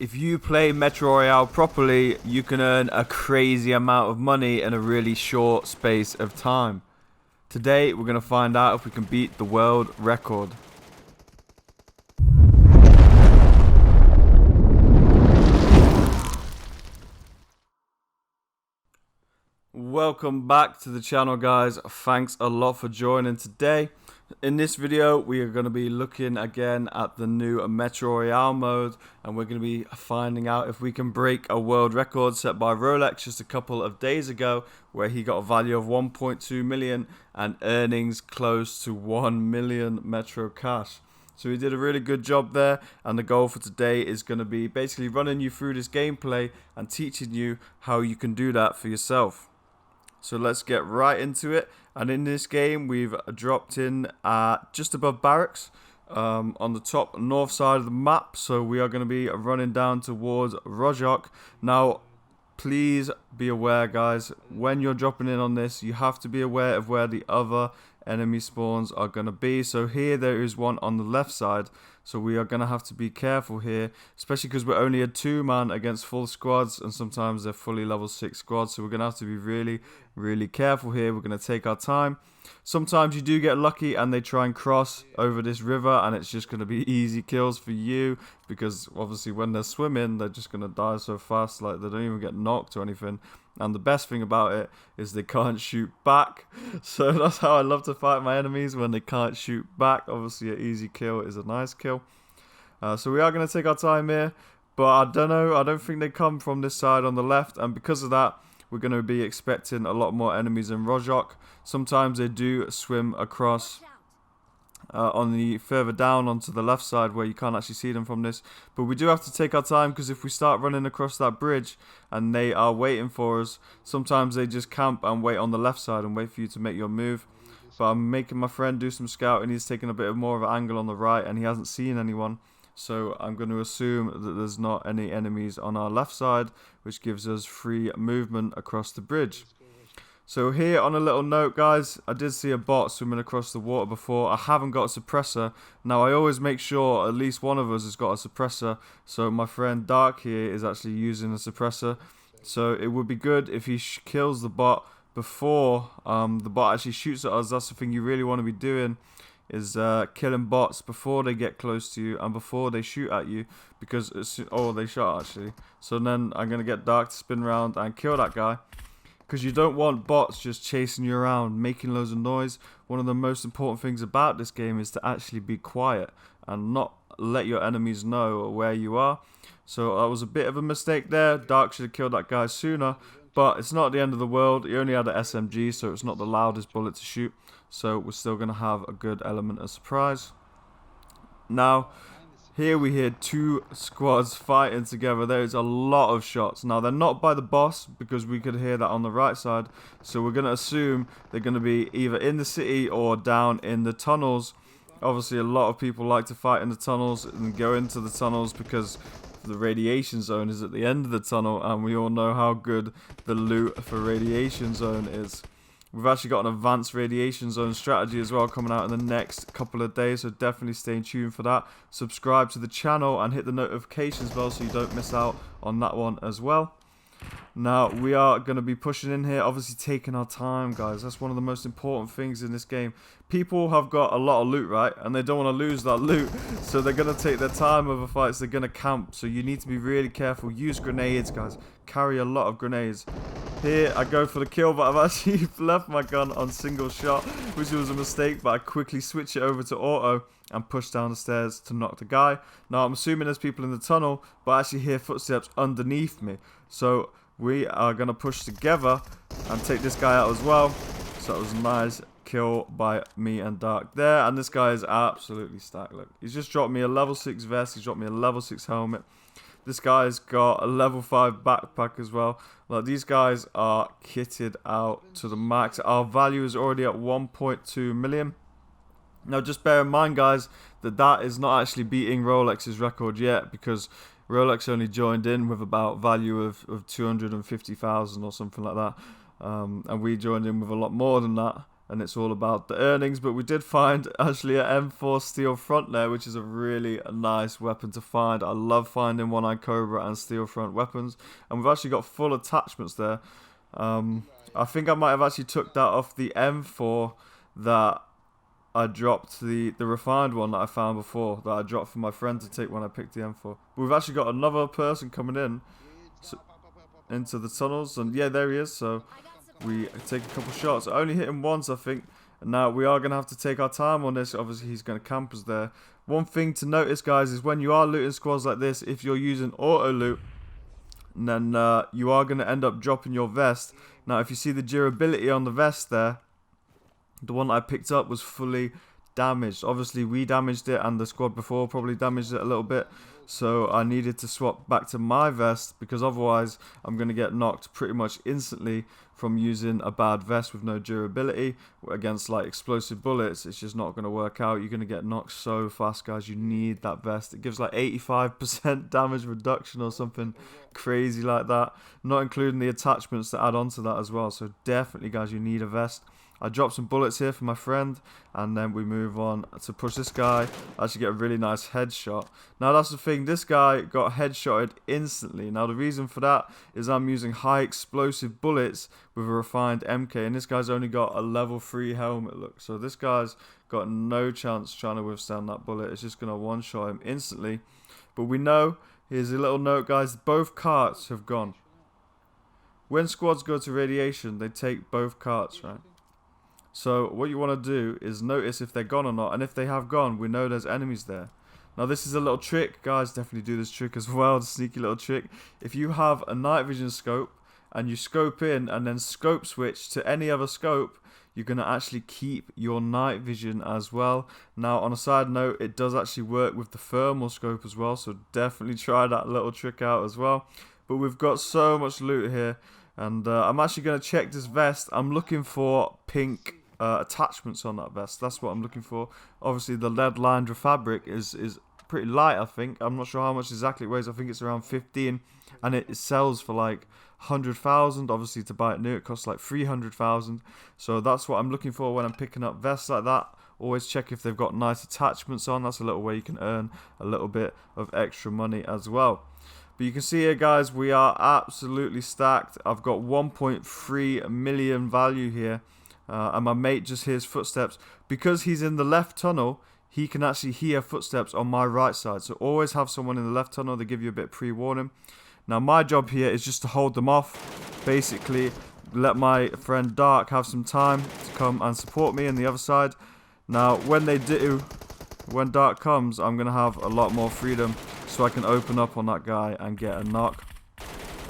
If you play Metro Royale properly, you can earn a crazy amount of money in a really short space of time. Today, we're going to find out if we can beat the world record. Welcome back to the channel, guys. Thanks a lot for joining today. In this video, we are going to be looking again at the new Metro Royale mode, and we're going to be finding out if we can break a world record set by Rolex just a couple of days ago, where he got a value of 1.2 million and earnings close to 1 million Metro cash. So he did a really good job there, and the goal for today is going to be basically running you through this gameplay and teaching you how you can do that for yourself. So let's get right into it. And in this game, we've dropped in just above barracks on the top north side of the map. So we are going to be running down towards Rolex. Now, please be aware, guys, when you're dropping in on this, you have to be aware of where the other enemy spawns are going to be. So here there is one on the left side. So we are going to have to be careful here, especially because we're only a 2-man against full squads, and sometimes they're fully level 6 squads. So we're going to have to be really careful here. We're going to take our time. Sometimes you do get lucky and they try and cross over this river, and it's just going to be easy kills for you, because obviously when they're swimming, they're just going to die so fast, like they don't even get knocked or anything. And the best thing about it is they can't shoot back. So that's how I love to fight my enemies, when they can't shoot back. Obviously an easy kill is a nice kill. So we are going to take our time here, but I don't know, I don't think they come from this side on the left, and because of that, we're going to be expecting a lot more enemies in Rolex. Sometimes they do swim across on the further down onto the left side, where you can't actually see them from this. But we do have to take our time, because if we start running across that bridge and they are waiting for us, sometimes they just camp and wait on the left side and wait for you to make your move. But I'm making my friend do some scouting. He's taking a bit more of an angle on the right, and he hasn't seen anyone. So I'm going to assume that there's not any enemies on our left side, which gives us free movement across the bridge. So here on a little note, guys, I did see a bot swimming across the water before. I haven't got a suppressor. Now I always make sure at least one of us has got a suppressor. So my friend Dark here is actually using a suppressor. So it would be good if he kills the bot before the bot actually shoots at us. That's the thing you really want to be doing, is killing bots before they get close to you and before they shoot at you, because oh, they shot actually. So then I'm going to get Dark to spin around and kill that guy, because you don't want bots just chasing you around, making loads of noise. One of the most important things about this game is to actually be quiet and not let your enemies know where you are. So that was a bit of a mistake there. Dark should have killed that guy sooner, but it's not the end of the world. He only had an SMG, so it's not the loudest bullet to shoot. So we're still going to have a good element of surprise. Now, here we hear 2 squads fighting together. There is a lot of shots. Now, they're not by the boss, because we could hear that on the right side. So we're going to assume they're going to be either in the city or down in the tunnels. Obviously, a lot of people like to fight in the tunnels and go into the tunnels, because the radiation zone is at the end of the tunnel, and we all know how good the loot for radiation zone is. We've actually got an advanced radiation zone strategy as well coming out in the next couple of days, so definitely stay tuned for that. Subscribe to the channel and hit the notifications bell so you don't miss out on that one as well. Now, we are going to be pushing in here, obviously taking our time, guys. That's one of the most important things in this game. People have got a lot of loot, right? And they don't want to lose that loot, so they're going to take their time over fights. They're going to camp, so you need to be really careful. Use grenades, guys. Carry a lot of grenades. Here, I go for the kill, but I've actually left my gun on single shot, which was a mistake, but I quickly switch it over to auto and push down the stairs to knock the guy. Now, I'm assuming there's people in the tunnel, but I actually hear footsteps underneath me. So we are going to push together and take this guy out as well. So that was a nice kill by me and Dark there. And this guy is absolutely stacked. Look, he's just dropped me a level 6 vest. He's dropped me a level 6 helmet. This guy's got a level 5 backpack as well. Like, these guys are kitted out to the max. Our value is already at 1.2 million. Now, just bear in mind, guys, that is not actually beating Rolex's record yet, because Rolex only joined in with about value of 250,000 or something like that. And we joined in with a lot more than that. and it's all about the earnings. But we did find actually an M4 steel front there, which is a really nice weapon to find. I love finding one-eyed cobra and steel front weapons, and we've actually got full attachments there. I think I might have actually took that off the M4 that I dropped, the refined one that I found before, that I dropped for my friend to take when I picked the M4. But we've actually got another person coming in into the tunnels, and yeah, there he is. So we take a couple shots. I only hit him once, I think. And now we are going to have to take our time on this. Obviously, he's going to camp us there. One thing to notice, guys, is when you are looting squads like this, if you're using auto loot, then you are going to end up dropping your vest. Now, if you see the durability on the vest there, the one I picked up was fully damaged. Obviously, we damaged it, and the squad before probably damaged it a little bit. So I needed to swap back to my vest, because otherwise I'm going to get knocked pretty much instantly from using a bad vest with no durability against like explosive bullets. It's just not going to work out. You're going to get knocked so fast, guys. You need that vest. It gives like 85% damage reduction or something crazy like that, not including the attachments that add on to that as well. So definitely, guys, you need a vest. I dropped some bullets here for my friend, and then we move on to push this guy. I actually get a really nice headshot. Now, that's the thing. This guy got headshotted instantly. Now, the reason for that is I'm using high explosive bullets with a refined MK, and this guy's only got a level 3 helmet, look. So this guy's got no chance trying to withstand that bullet. It's just going to one-shot him instantly. But we know, here's a little note, guys, both carts have gone. When squads go to radiation, they take both carts, right? So what you want to do is notice if they're gone or not, and if they have gone, we know there's enemies there. Now, this is a little trick, guys, definitely do this trick as well, the sneaky little trick. If you have a night vision scope and you scope in and then scope switch to any other scope, you're going to actually keep your night vision as well. Now, on a side note, it does actually work with the thermal scope as well, so definitely try that little trick out as well. But we've got so much loot here, and I'm actually going to check this vest. I'm looking for pink attachments on that vest. That's what I'm looking for. Obviously, the lead lined fabric is pretty light, I think. I'm not sure how much exactly it weighs. I think it's around 15, and it sells for like 100,000. Obviously, to buy it new, it costs like 300,000. So that's what I'm looking for when I'm picking up vests like that. Always check if they've got nice attachments on. That's a little way you can earn a little bit of extra money as well. But you can see here, guys, we are absolutely stacked. I've got 1.3 million value here. And my mate just hears footsteps. Because he's in the left tunnel, he can actually hear footsteps on my right side. So always have someone in the left tunnel. They give you a bit of pre-warning. Now, my job here is just to hold them off. Basically, let my friend Dark have some time to come and support me on the other side. Now, when they do, when Dark comes, I'm going to have a lot more freedom, so I can open up on that guy and get a knock.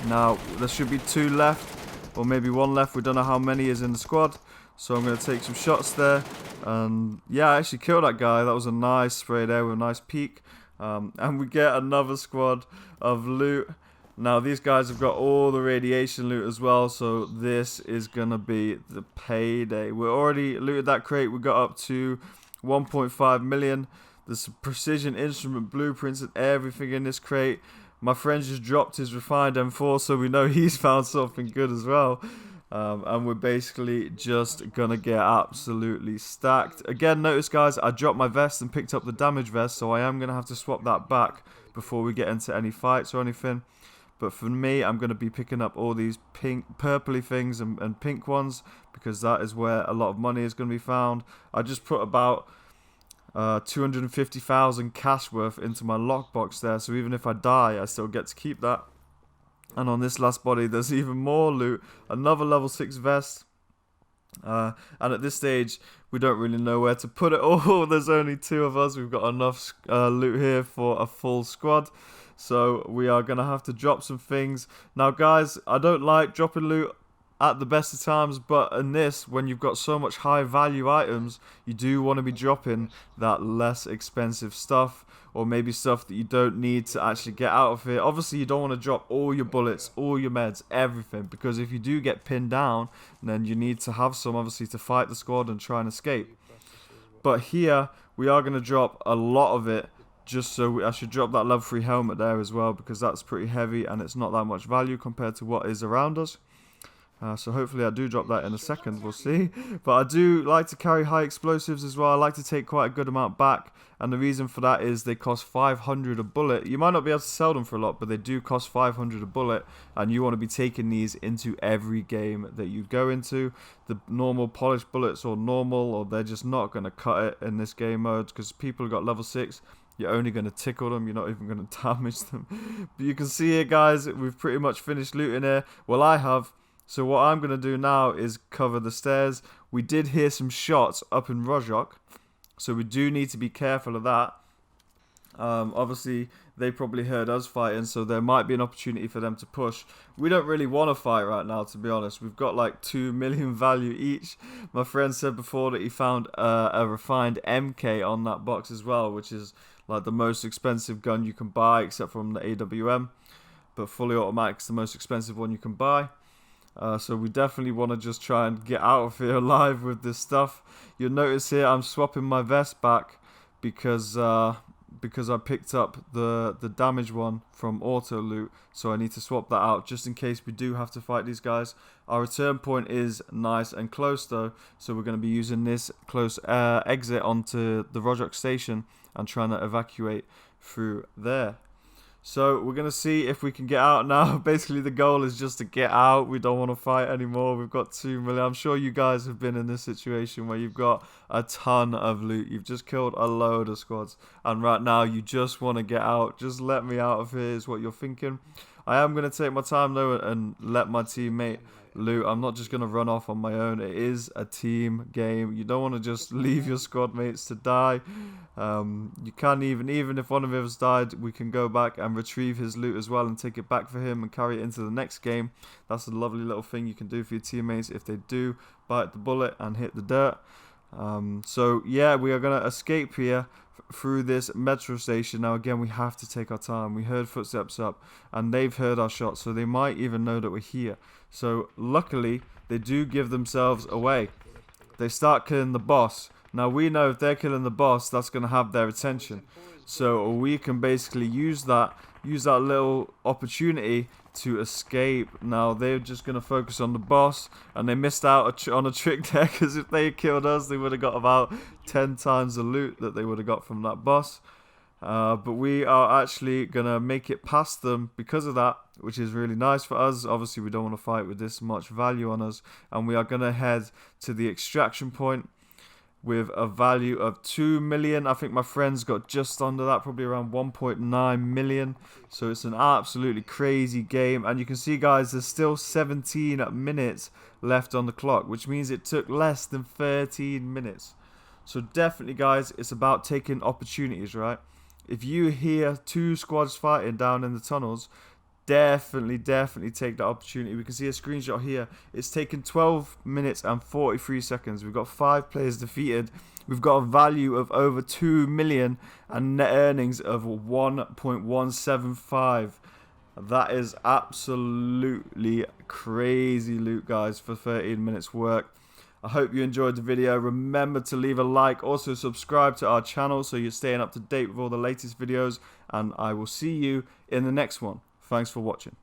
Now, there should be 2 left, or maybe 1 left. We don't know how many is in the squad. So I'm going to take some shots there. And yeah, I actually killed that guy. That was a nice spray there with a nice peek. And we get another squad of loot. Now, these guys have got all the radiation loot as well. So this is going to be the payday. We already looted that crate. We got up to 1.5 million. There's some precision instrument blueprints and everything in this crate. My friend just dropped his refined M4, so we know he's found something good as well. And we're basically just going to get absolutely stacked. Again, notice, guys, I dropped my vest and picked up the damage vest, so I am going to have to swap that back before we get into any fights or anything. But for me, I'm going to be picking up all these pink, purpley things and pink ones, because that is where a lot of money is going to be found. I just put about 250,000 cash worth into my lockbox there, so even if I die, I still get to keep that. And on this last body, there's even more loot. Another level 6 vest. And at this stage, we don't really know where to put it all. There's only 2 of us. We've got enough loot here for a full squad. So we are going to have to drop some things. Now, guys, I don't like dropping loot at the best of times, but in this, when you've got so much high value items, you do want to be dropping that less expensive stuff, or maybe stuff that you don't need to actually get out of here. Obviously, you don't want to drop all your bullets, all your meds, everything, because if you do get pinned down, then you need to have some, obviously, to fight the squad and try and escape. But here, we are going to drop a lot of it, just so I should drop that level 3 helmet there as well, because that's pretty heavy and it's not that much value compared to what is around us. So hopefully I do drop that in a second, we'll see. But I do like to carry high explosives as well. I like to take quite a good amount back. And the reason for that is they cost 500 a bullet. You might not be able to sell them for a lot, but they do cost 500 a bullet. And you want to be taking these into every game that you go into. The normal polished bullets or normal, or they're just not going to cut it in this game mode. Because people got level 6. You're only going to tickle them. You're not even going to damage them. But you can see here, guys, we've pretty much finished looting here. Well, I have. So what I'm going to do now is cover the stairs. We did hear some shots up in Rojok, so we do need to be careful of that. Obviously, they probably heard us fighting, so there might be an opportunity for them to push. We don't really want to fight right now, to be honest. We've got like 2 million value each. My friend said before that he found a refined MK on that box as well, which is like the most expensive gun you can buy, except from the AWM. But fully automatic is the most expensive one you can buy. So we definitely want to just try and get out of here alive with this stuff. You'll notice here I'm swapping my vest back because I picked up the damaged one from auto loot, so I need to swap that out just in case we do have to fight these guys. Our return point is nice and close though, so we're going to be using this close exit onto the Rojok station and trying to evacuate through there. So we're going to see if we can get out now. Basically the goal is just to get out. We don't want to fight anymore. We've got 2 million. I'm sure you guys have been in this situation where you've got a ton of loot. You've just killed a load of squads. And right now you just want to get out. Just let me out of here is what you're thinking. I am going to take my time though and let my teammate loot. I'm not just going to run off on my own. It is a team game. You don't want to just leave your squad mates to die. You can even if one of us died, we can go back and retrieve his loot as well and take it back for him and carry it into the next game. That's a lovely little thing you can do for your teammates if they do bite the bullet and hit the dirt. So yeah, we are going to escape here through this metro station. Now again, we have to take our time. We heard footsteps up and they've heard our shots, so they might even know that we're here. So luckily they do give themselves away. They start killing the boss. Now we know if they're killing the boss, that's going to have their attention, so we can basically use that little opportunity to escape. Now they're just going to focus on the boss, and they missed out on a trick there, because if they killed us, they would have got about 10 times the loot that they would have got from that boss. But we are actually going to make it past them because of that, which is really nice for us. Obviously, we don't want to fight with this much value on us, and we are going to head to the extraction point with a value of 2 million. I think my friend's got just under that, probably around 1.9 million. So it's an absolutely crazy game. And you can see, guys, there's still 17 minutes left on the clock, which means it took less than 13 minutes. So definitely, guys, it's about taking opportunities, right? If you hear 2 squads fighting down in the tunnels, definitely take that opportunity. We can see a screenshot here. It's taken 12 minutes and 43 seconds. We've got 5 players defeated. We've got a value of over 2 million and net earnings of 1.175. That is absolutely crazy loot, guys, for 13 minutes work. I hope you enjoyed the video. Remember to leave a like. Also subscribe to our channel so you're staying up to date with all the latest videos. And I will see you in the next one. Thanks for watching.